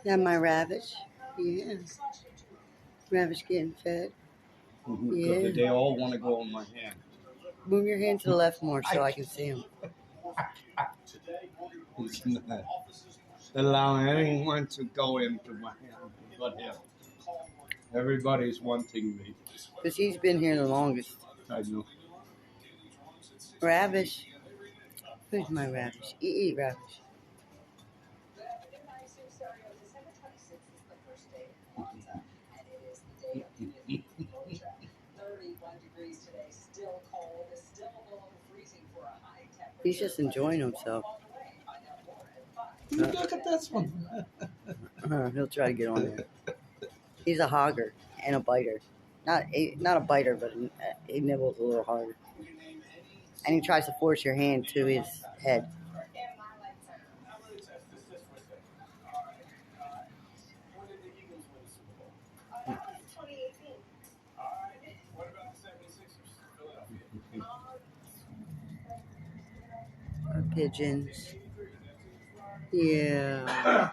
Yeah, my ravish. Yeah. Ravish getting fed. Yeah. They all want to go in my hand. Move your hand to the left more so I can see him. He's not allowing anyone to go into my hand but him. Everybody's wanting me. Because he's been here the longest. I know. Ravish. Who's my ravish? Eat ravish. He's just enjoying himself. Look at this one. He'll try to get on there. He's a hogger and a biter. Not a biter, but he nibbles a little harder. And he tries to force your hand to his head. Our pigeons. Yeah.